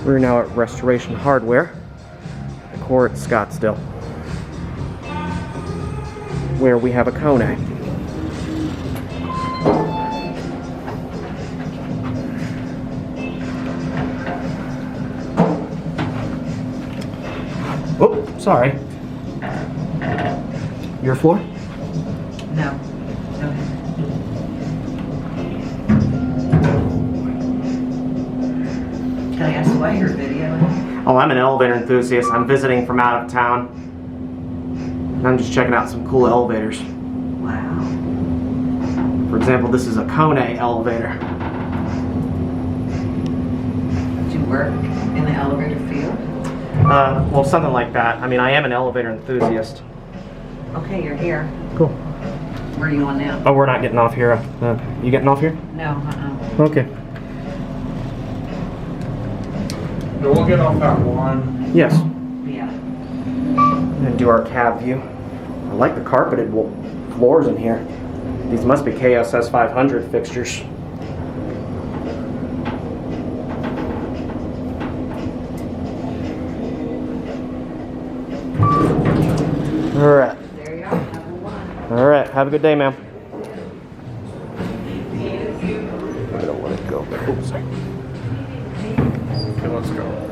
We're now at Restoration Hardware, the core at Scottsdale, where we have a Kone. Oh, sorry. Your floor? No. Okay. Can I ask why you're videoing? Oh, I'm an elevator enthusiast. I'm visiting from out of town. And I'm just checking out some cool elevators. Wow. For example, this is a Kone elevator. Do you work in the elevator field? Well, something like that. I mean, I am an elevator enthusiast. Okay, you're here. Cool. Where are you on now? Oh, we're not getting off here. You getting off here? No, Okay. No, we'll get off that one. Yes. Yeah. And do our cab view. I like the carpeted floors in here. These must be KSS 500 fixtures. All right. There you are. Number one. All right. Have a good day, ma'am. I don't want to go there. Oops, sorry. Okay, let's go.